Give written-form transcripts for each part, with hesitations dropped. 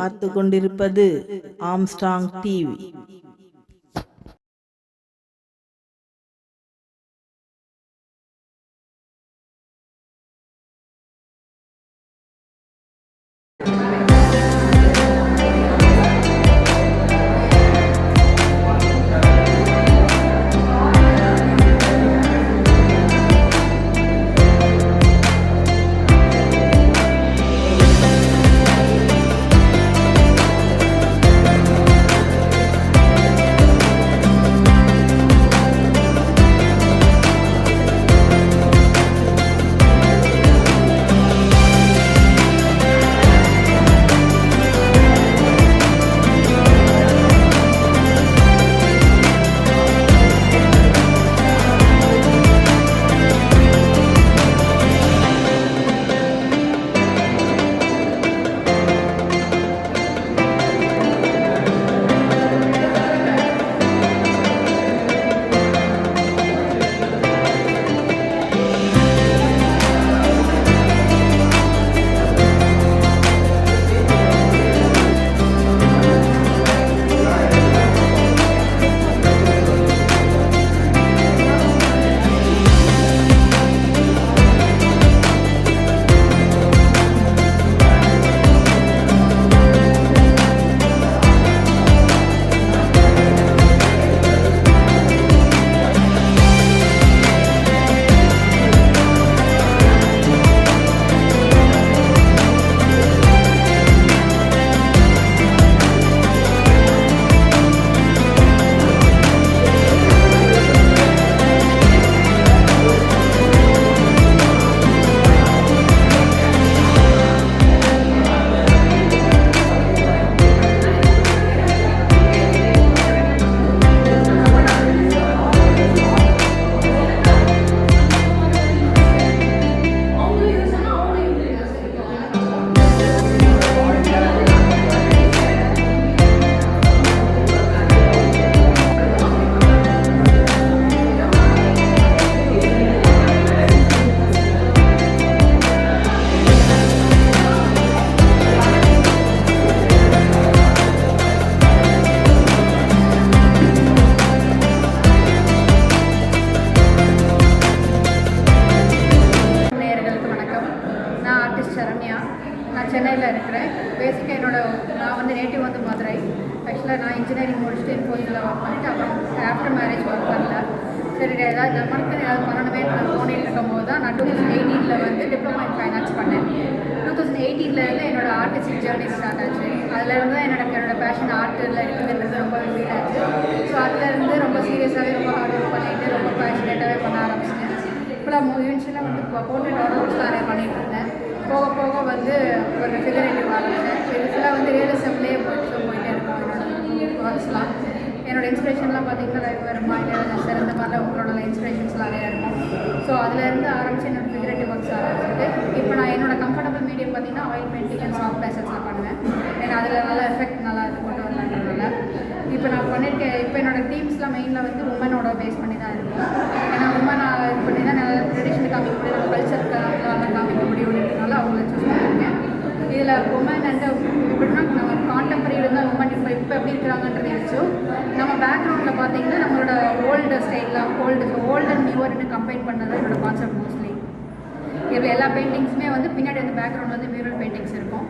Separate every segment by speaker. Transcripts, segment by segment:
Speaker 1: பார்த்து கொண்டிருப்பது Armstrong TV.
Speaker 2: நான் சென்னையில் இருக்கிறேன். பேசிக்காக நான் வந்து நேட்டிவ் வந்து மதுரை. ஆக்சுவலாக நான் இன்ஜினியரிங் முடிச்சுட்டு கோயிலில் ஒர்க் பண்ணிவிட்டு அப்புறம் ஆஃப்டர் மேரேஜ் ஒர்க் பண்ணல. சரி ஏதாவது நம்மளுக்கு ஏதாவது பண்ணணுமே தோணிட்டு இருக்கும்போது தான் நான் 2018 வந்து டிப்ளமா இன் ஃபைனான்ஸ் பண்ணேன். 2018 என்னோட ஆர்டிஸ்டிக் ஜேர்னி ஸ்டார்ட் ஆச்சு. அதிலேருந்து தான் என்னோட பேஷன் ஆர்ட்டில் இருக்குதுன்றது ரொம்ப ஃபீல் ஆச்சு. ஸோ அதிலேருந்து ரொம்ப சீரியஸாகவே ரொம்ப ஹார்ட் ஒர்க் பண்ணிவிட்டு ரொம்ப பேஷனேட்டாகவே பண்ண ஆரம்பிச்சிட்டேன். இப்போலாம் யூனிவர்ஸில் வந்து போர்ட்ரேட் ஆர்டர்ஸ் நிறைய பண்ணிகிட்டு இருந்தேன். போக போக வந்து ஒரு ஃபிகரேட்டிவ் ஆரம்பிச்சேன். இது ஃபுல்லாக வந்து ரியலிசம்லேயே போயிட்டே இருக்கும் என்னோட ஒர்க்ஸ்லாம். என்னோடய இன்ஸ்பிரேஷன்லாம் பார்த்திங்கன்னா ரைவர்மா சார் இந்த மாதிரிலாம் உங்களோட இன்ஸ்பிரேஷன்ஸ்லாம் நிறையா இருக்கும். ஸோ அதிலேருந்து ஆரம்பித்து என்னோடய ஃபிகரேட்டிவ் ஒர்க்ஸ் ஆரம்பிச்சிட்டு இப்போ நான் என்னோடய கம்ஃபர்டபுள் மீடியம் பார்த்திங்கன்னா ஆயில் பெயிண்டிங் அண்ட் சாஃப்ட் பேஷன்ஸ்லாம் பண்ணுவேன். ஏன்னா அதில் நல்ல எஃபெக்ட் நல்லா இது கொண்டு வரலான்றதுனால இப்போ நான் பண்ணியிருக்கேன். இப்போ என்னோடய டீம்ஸ்லாம் மெயினில் வந்து உமனோட பேஸ் பண்ணி தான் இருக்கும். ஏன்னா உமன் இது பண்ணி தான் நல்ல ட்ரெடிஷன் காமிக்க முடியும், நம்ம கல்ச்சருக்கு காமிக்க முடியும்ன்றதுனால அவங்கள சூஸ் பண்ணியிருக்கேன். இதில் உமன் அண்ட் எப்படின்னா நம்ம கான்டெம்பரரி தான் உமன் இப்போ எப்படி இருக்கிறாங்கன்றது வச்சோம். நம்ம பேக்ரவுண்டில் பார்த்தீங்கன்னா நம்மளோட ஓல்டு ஸ்டைல்லாம் ஓல்டு அண்ட் நியூவர்னு கம்பைன் பண்ணதான் என்னோட கான்செப்ட் மோஸ்ட்லி. இப்போ எல்லா பெயிண்டிங்ஸுமே வந்து பின்னாடி அந்த பேக்ரவுண்ட் வந்து மியூரல் பெயிண்டிங்ஸ் இருக்கும்.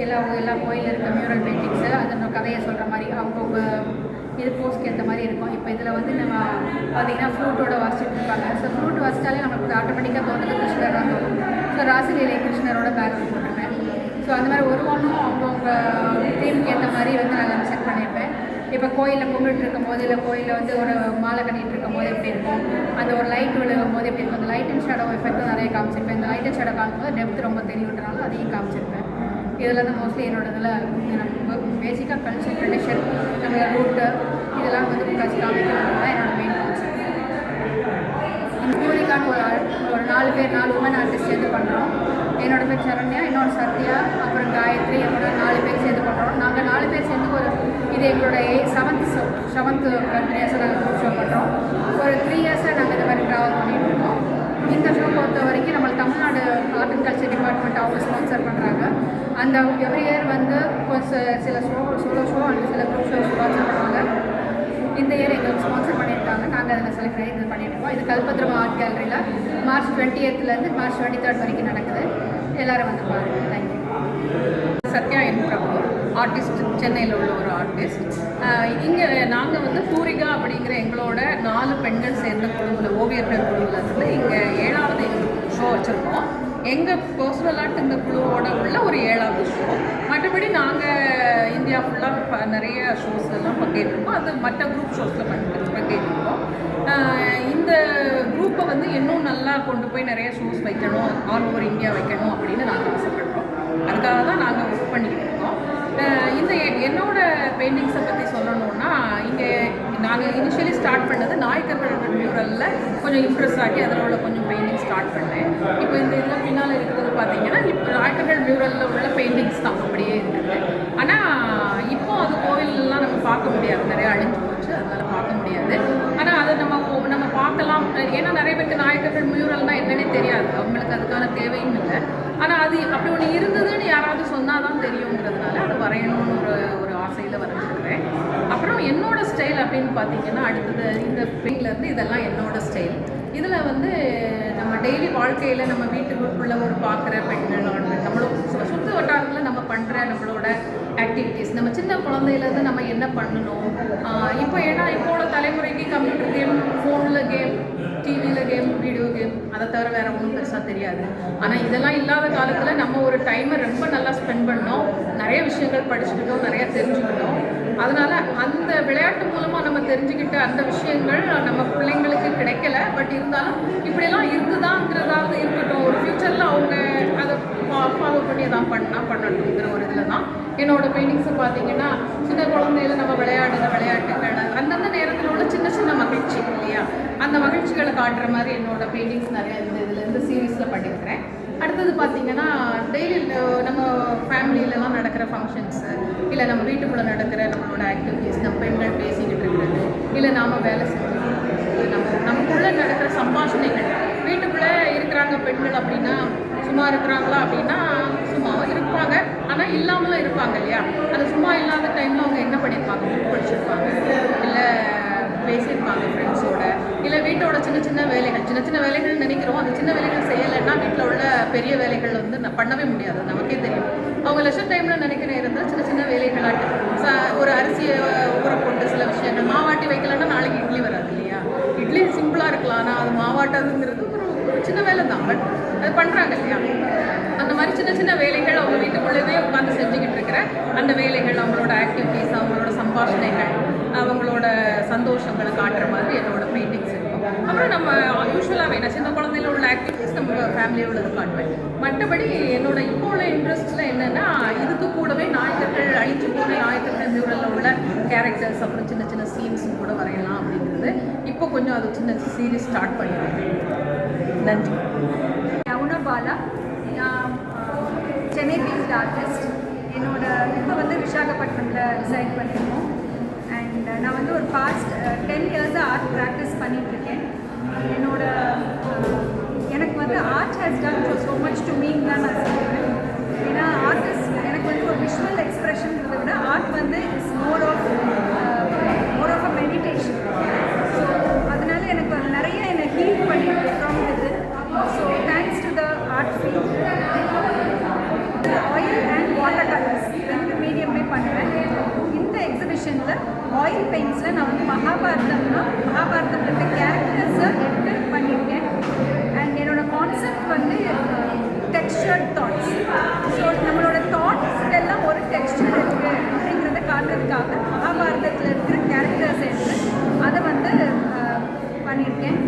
Speaker 2: எல்லா கோயிலில் இருக்க மியூரல் பெயிண்டிங்ஸு அதனோட கதையை சொல்கிற மாதிரி அவங்கவுங்க இது போஸ்ட்க்கு ஏற்ற மாதிரி இருக்கும். இப்போ இதில் வந்து நம்ம பார்த்திங்கன்னா ஃப்ளூட்டோட வாசிச்சுட்டு இருப்பாங்க. ஸோ ஃப்ளூட் வாசித்தாலே நமக்கு ஆட்டோமேட்டிக்காக தோன்றது கிருஷ்ணர் தான் தோணும். ஸோ ராசிலீலை கிருஷ்ணரோட பேக்ரவுண்ட் போட்டிருப்பேன். ஸோ அந்த மாதிரி ஒன்றும் அவங்கவுங்க தீமுக்கு ஏற்ற மாதிரி வந்து நான் செட் பண்ணியிருப்பேன். இப்போ கோயிலில் கும்பிட்டு இருக்கும்போது இல்லை கோயிலில் வந்து ஒரு மாலை கட்டிகிட்டு இருக்கும்போது எப்படி இருக்கும், அந்த ஒரு லைட் விழுகும் போது எப்படி இருக்கும், அந்த லைட் அண்ட் ஷேடோ எஃபெக்ட்டும் நிறைய காமிச்சிருப்பேன். இந்த லைட் அண்ட் ஷேடோ காமிக்கும்போது டெப்த் ரொம்ப தெரியுன்றனால அதையும் காமிச்சிருப்பேன். இதில் வந்து மோஸ்ட்லி என்னோட இதில் பேசிக்காக கல்ச்சர் ட்ரெடிஷன் நம்ம ரூட்டு இதெல்லாம் வந்து காட்சி காமிக்கிறது தான் என்னோடய மெயின் கான்செப்ட். ஸ்டோரிக்கான ஒரு 4 உமன் ஆர்டிஸ்ட் சேர்ந்து பண்ணுறோம். என்னோட பேர் சரண்யா, இன்னொரு சத்யா, அப்புறம் காயத்ரி, என்னோட 4 பேர் சேர்ந்து பண்ணுறோம். நாங்கள் 4 பேர் சேர்ந்து இது எங்களோட 7th கண்டினியூஸாக நாங்கள் ஷோ பண்ணுறோம். ஒரு 3 இயர்ஸாக நாங்கள் இந்த மாதிரி ட்ராவல் பண்ணிகிட்டு இருக்கோம். இந்த ஷோ பொறுத்த வரைக்கும் நம்ம Tamil Nadu art and culture department அவங்க ஸ்பான்சர் பண்ணுறாங்க. அந்த எவ்ரி இயர் வந்து சில சோலோ ஷோ அண்ட் சில குரூப் ஷோ ஸ்பான்சர் பண்ணுவாங்க. இந்த இயர் எங்களுக்கு ஸ்பான்சர் பண்ணியிருக்காங்க. நாங்கள் அதில் செலக்ட் பண்ணி இது பண்ணியிருக்கோம். இது கல்பத்ரமா ஆர்ட் கேலரியில் மார்ச் 20th மார்ச் 23rd வரைக்கும் நடக்குது. எல்லோரும் வந்து பாருங்கள். Thank you.
Speaker 3: Sathya N Prabhu, artist, சென்னையில் உள்ள ஒரு ஆர்டிஸ்ட். இங்கே நாங்கள் வந்து பூரிகா அப்படிங்கிற எங்களோட 4 பெண்கள் சேர்ந்த குழுவில், ஓவியர்கள் குழுவில் இருந்து இங்கே 7வது ஷோ வச்சுருக்கோம். எங்கள் பர்சனலாக இந்த குழுவோட உள்ள ஒரு 7வது ஷோ. மற்றபடி நாங்கள் இந்தியா ஃபுல்லாக நிறைய ஷோஸ் எல்லாம் பங்கேற்றிருக்கோம். அது மற்ற குரூப் ஷோஸில் பங்கேற்றிருக்கோம். இந்த குரூப்பை வந்து இன்னும் நல்லா கொண்டு போய் நிறைய ஷோஸ் வைக்கணும், ஆல் ஓவர் இந்தியா வைக்கணும் அப்படின்னு நாங்கள் ஆசைப்படுறோம். அதுக்காக தான் நாங்கள் ஒர்க் பண்ணிக்கிட்டு இருக்கோம். இந்த என்னோட பெயிண்டிங்ஸை பற்றி சொல்லணுன்னா, இங்கே நாங்கள் இனிஷியலி ஸ்டார்ட் பண்ணது நாயக்கர்கள் மியூரலில் கொஞ்சம் இம்ப்ரெஸ் ஆகி அதில் உள்ள கொஞ்சம் பெயிண்டிங் ஸ்டார்ட் பண்ணேன். இப்போ இந்த இதில் பின்னால் இருக்கிறது பார்த்தீங்கன்னா இப்போ நாயக்கர்கள் மியூரலில் உள்ள பெயிண்டிங்ஸ் தான் அப்படியே இருக்குது. ஆனால் இப்போ அது கோவிலெலாம் நம்ம பார்க்க முடியாது, நிறைய அழிஞ்சு போச்சு, அதனால் பார்க்க முடியாது. ஆனால் அதை நம்ம பார்க்கலாம். ஏன்னா நிறைய பேருக்கு நாயக்கர்கள் மியூரல்னால் என்னன்னே தெரியாது, அவங்களுக்கு அதுக்கான தேவையும் இல்லை. ஆனால் அது அப்படி ஒன்று இருந்ததுன்னு யாராவது சொன்னால் தான் தெரியுங்கிறதுனால அது வரையணும்னு ஒரு ஆசையில் வரைஞ்சிருக்கிறேன். அப்புறம் என்னோட ஸ்டைல் அப்படின்னு பார்த்தீங்கன்னா, அடுத்தது இந்த பெயிண்ட்லேருந்து இதெல்லாம் என்னோட ஸ்டைல். இதில் வந்து நம்ம டெய்லி வாழ்க்கையில் நம்ம வீட்டுக்குள்ளே ஒரு பார்க்குற பெண்கள், ஆண்கள், நம்மளோட சுற்று வட்டாரத்தில் நம்ம பண்ணுற நம்மளோட ஆக்டிவிட்டீஸ், நம்ம சின்ன குழந்தையிலேருந்து நம்ம என்ன பண்ணணும். இப்போ ஏன்னா இப்போட தலைமுறைக்கு கம்ப்யூட்டர் கேம், ஃபோனில் கேம், டிவியில் கேம், வீடியோ கேம், அதை தவிர வேறு ஒன்றும் பெருசாக தெரியாது. ஆனால் இதெல்லாம் இல்லாத காலத்தில் நம்ம ஒரு டைமை ரொம்ப நல்லா ஸ்பெண்ட் பண்ணோம், நிறைய விஷயங்கள் படிச்சுக்கிட்டோம், நிறையா தெரிஞ்சுக்கிட்டோம். அதனால் அந்த விளையாட்டு மூலமாக நம்ம தெரிஞ்சுக்கிட்ட அந்த விஷயங்கள் நம்ம பிள்ளைங்களுக்கு கிடைக்கல. பட் இருந்தாலும் இப்படியெல்லாம் இருக்குதாங்கிறதாவது இருக்கட்டும், ஒரு ஃப்யூச்சரில் அவங்க அதை ஃபாலோ பண்ணி தான் பண்ணணுங்கிற ஒரு இதில் தான் என்னோடய பெயிண்டிங்ஸை பார்த்தீங்கன்னா, சின்ன குழந்தையில நம்ம விளையாடுற விளையாட்டுகள், அந்தந்த நேரத்தில் உள்ள சின்ன சின்ன மகிழ்ச்சி இல்லையா, அந்த மகிழ்ச்சிகளை காட்டுற மாதிரி என்னோடய பெயிண்டிங்ஸ் நிறையா இந்த சீரீஸில் பண்ணியிருக்கிறேன். அடுத்தது பார்த்திங்கன்னா, டெய்லி நம்ம ஃபேமிலியிலலாம் நடக்கிற ஃபங்க்ஷன்ஸு, இல்லை நம்ம வீட்டுக்குள்ளே நடக்கிற நம்மளோட ஆக்டிவிட்டீஸ், நம்ம பெண்கள் பேசிக்கிட்டு இருக்கிறது, இல்லை நாம் வேலை செஞ்சுக்கிட்டு இருக்கிறது, நமக்குள்ளே நடக்கிற சம்பாஷணைகள். வீட்டுக்குள்ளே இருக்கிறாங்க பெண்கள் அப்படின்னா சும்மா இருக்கிறாங்களா அப்படின்னா சும்மாவும் இருப்பாங்க, ஆனால் இல்லாமலும் இருப்பாங்க இல்லையா. அந்த சும்மா இல்லாத டைமில் அவங்க என்ன பண்ணியிருப்பாங்க, புக் படிச்சிருப்பாங்க, இல்லை பேசியிருப்பாங்க ஃப்ரெண்ட்ஸோட, இல்லை வீட்டோட சின்ன சின்ன வேலைகள் நினைக்கிறோம். அந்த சின்ன வேலைகள் செய்யலைன்னா வீட்டில் உள்ள பெரிய வேலைகள் வந்து பண்ணவே முடியாது, நமக்கே தெரியும். அவங்க லெஷர் டைமில் நினைக்கிற நேரத்தில் சின்ன சின்ன வேலைகளாட்டு ஒரு அரிசியை ஊற போட்டு சில விஷயங்கள் மாவாட்டி வைக்கலன்னா நாளைக்கு இட்லி வராது இல்லையா. இட்லி சிம்பிளாக இருக்கலாம், ஆனால் அது மாவாட்டாதுங்கிறது ஒரு சின்ன வேலை தான், பட் அது பண்ணுறாங்க இல்லையா. அந்த மாதிரி சின்ன சின்ன வேலைகள் அவங்க வீட்டுக்குள்ளேயே உட்காந்து செஞ்சுக்கிட்டு இருக்கிற அந்த வேலைகள், அவங்களோட ஆக்டிவிட்டீஸ், அவங்களோட சம்பாஷணைகள், அவங்களோட சந்தோஷங்களை காட்டுற மாதிரி என்னோட பெயிண்டிங்ஸ் இருக்கும். அப்புறம் நம்ம யூஸ்வலாகவே நான் சின்ன குழந்தையில உள்ள ஆக்டிவிட்டீஸ் நம்ம ஃபேமிலியோட உள்ளது காட்டுவேன். மற்றபடி என்னோட இப்போ உள்ள இன்ட்ரெஸ்ட்டில் என்னென்னா, இதுக்கு கூடவே நாயக்கர்கள், அழிஞ்சு போன நாயக்கர்கள் மியூரலில் உள்ள கேரக்டர்ஸ், அப்புறம் சின்ன சின்ன சீன்ஸும் கூட வரையலாம் அப்படிங்கிறது இப்போ கொஞ்சம் அது சின்ன சீரீஸ் ஸ்டார்ட் பண்ணியிருக்கேன். நன்றி.
Speaker 4: Bala, Chennai based artist. என்னோட இப்போ வந்து விசாகப்பட்டினத்தில் ரிசைட் பண்ணியிருக்கோம். அண்ட் நான் வந்து ஒரு பாஸ்ட் 10 years ஆர்ட் ப்ராக்டிஸ் பண்ணிகிட்ருக்கேன். எனக்கு வந்து art has done so much to mean தான் நான் சொல்லுவேன். ஏன்னா ஆர்டிஸ்ட் எனக்கு வந்து ஒரு விஷுவல் எக்ஸ்ப்ரெஷன்றதை விட ஆர்ட் வந்து it's more of a meditation. So அதனால எனக்கு நிறைய என்னை ஹீல் பண்ணியிருக்கு ஃப்ரம் இது. So thanks to the art field. Oil and water colours 2 மீடியமே பண்ணுவேன். இந்த எக்ஸிபிஷனில் ஆயில் பெயிண்ட்ஸில் நான் வந்து மகாபாரதத்தில் இருக்க கேரக்டர்ஸை எடுத்து பண்ணியிருக்கேன். அண்ட் என்னோடய கான்செப்ட் வந்து டெக்ஸ்சர்ட் தாட்ஸ். ஸோ நம்மளோட தாட்ஸ் எல்லாம் ஒரு டெக்ஸ்சர் இருக்குது அப்படிங்கிறத காட்டுறதுக்காக மகாபாரதத்தில் இருக்கிற கேரக்டர்ஸ் எடுத்து அதை வந்து பண்ணியிருக்கேன்.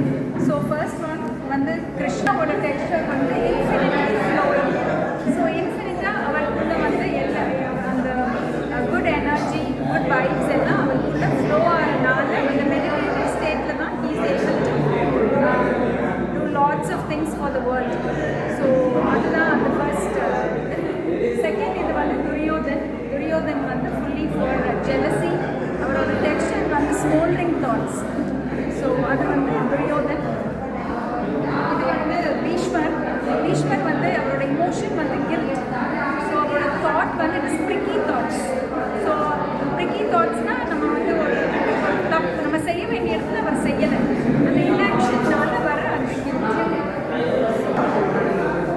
Speaker 4: ஸோ ஃபர்ஸ்ட் ஒன் வந்து கிருஷ்ணாவோட டெக்ஸ்சர் வந்து இன்ஃபினிட்டி ஃப்ளோயிங். ஸோ இன்ஃபினிட்டாக அவருக்குள்ள வந்து அந்த குட் எனர்ஜி, குட் வைப்ஸ் எல்லாம் அவருக்குள்ள ஃப்ளோ ஆகிறதுனால அந்த மெடிடேட்டிவ் ஸ்டேட்டில் தான் he's able to do lots of things for the world. So அதுதான் அந்த ஃபர்ஸ்ட். செகண்ட் இது வந்து துரியோதன் வந்து ஃபுல்லி ஃபார் ஜெலசி. அவரோட டெக்ஸ்சர் வந்து ஸ்மோல்டிங் தாட்ஸ். ஸோ அது வந்து துரியோதன். இது வந்து பீஷ்மர் வந்து அவரோட இமோஷன் வந்து கில்ட். ஸோ அவரோட நேரத்தில் அவர் செய்யலை. அந்த இன்ஆக்ஷன்னால வர அந்த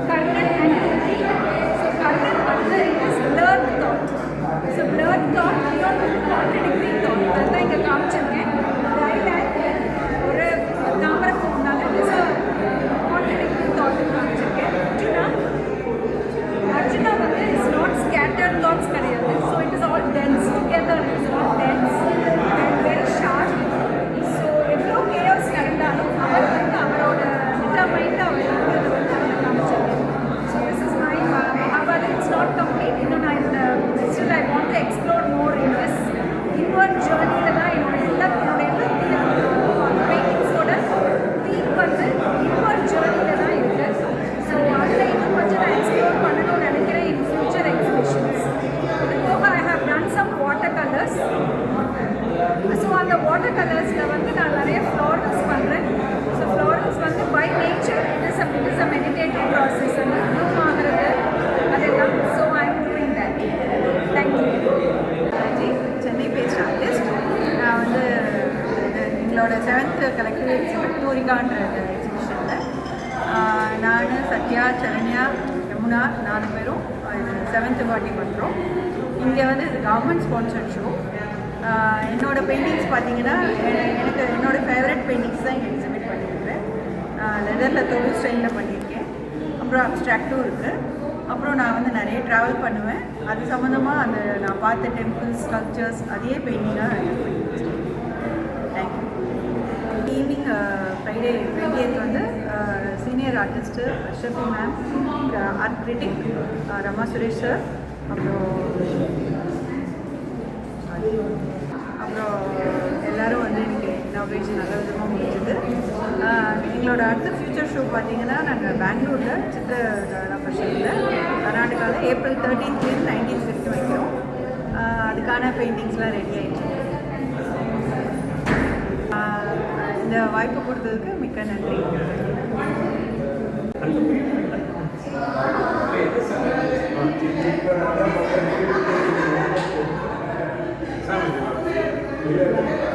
Speaker 4: கர்ணன் அண்ட் புத்தி. ஸோ கர்ணன் வந்து is blurred thought. So blurred thought இன்னொன்று கான்ட்ரடிக்டிங் தாட். அதுதான் இங்கே காமிச்சிருக்கேன். ஒரு தாமரைக்கு முன்னால் கான்ட்ரடிக்டிங் தாட் காமிச்சிருக்கேன். அர்ஜுனா வந்து இஸ் நாட் ஸ்கேட்டர்ட் தாட்ஸ் கிடையாது. So it is all dense together. It is all dense and very sharp. So எவ்வளோ கேஸ் நடந்தாலும் அவர் வந்து அவரோட டிட்டர்மைண்ட் அவர் இருக்கிறது வந்து அவர் காமிச்சிருக்கேன். So this is my Mahabharat. It's not complete. இன்னும் நான் இந்த still I want to explore more in this inward ஜேர்னியில் தான் என்னோட எல்லா பெயிண்டிங்ஸோட தீம் வந்து இன்வர்ட் ஜேர்னியில் தான் இருக்குது. ஸோ அதில் இன்னும் கொஞ்சம் நான் எக்ஸ்ப்ளோர் பண்ணணும்னு நினைக்கிறேன் இன் ஃபியூச்சர் எக்ஸிபிஷன்ஸ். இது போக I have done some water colours. So அந்த வாட்டர் கலர்ஸில் வந்து நான் நிறைய ஃப்ளாரல்ஸ் பண்ணுறேன். ஸோ ஃப்ளாரல்ஸ் வந்து by nature it is a meditative process. அந்த ப்ளூம் ஆகிறது அதெல்லாம். So I am doing that. Thank you.
Speaker 2: Chennai based artist. நான் வந்து எங்களோட 7th கலெக்டிவ் எக்ஸிபிட் டூரிகான்ற எக்ஸிபிஷனில் நான் சத்யா, சரண்யா, யமுனா 4 பேரும் 7th வாட்டி பண்ணுறோம். இங்கே வந்து இது கவர்மெண்ட் ஸ்பான்சர்ட் ஷோ. என்னோடய பெயிண்டிங்ஸ் பார்த்தீங்கன்னா எனக்கு என்னோடய ஃபேவரட் பெயிண்டிங்ஸ் தான் இங்கே எக்ஸிபிட் பண்ணியிருக்கிறேன். லெதரில் தொழில் ஸ்டைலில் பண்ணியிருக்கேன். அப்புறம் அப்ஸ்ட்ராக்டும் இருக்குது. அப்புறம் நான் வந்து நிறைய ட்ராவல் பண்ணுவேன். அது சம்மந்தமாக அந்த நான் பார்த்த டெம்பிள்ஸ், ஸ்கல்ப்சர்ஸ் அதே பெயிண்டிங்காக தேங்க்யூ. ஈவினிங் ஃப்ரைடே 20th வந்து senior artist Ashrafi ma'am, art critic Rama Suresh sir, அப்புறம் எல்லோரும் வந்து எனக்கு இனாக்ரேஷன் நல்ல விதமாக முடிஞ்சது. எங்களோட அடுத்த ஃப்யூச்சர் ஷோ பார்த்திங்கன்னா நாங்கள் பெங்களூரில் சித்திரகலா பரிஷத்தில் கர்நாடகாவில் April 13th 19th வரைக்கும் வைக்கிறோம். அதுக்கான பெயிண்டிங்ஸ்லாம் ரெடி ஆகிடுச்சு. இந்த வாய்ப்பு கொடுத்ததுக்கு மிக்க நன்றி.
Speaker 5: Thank you.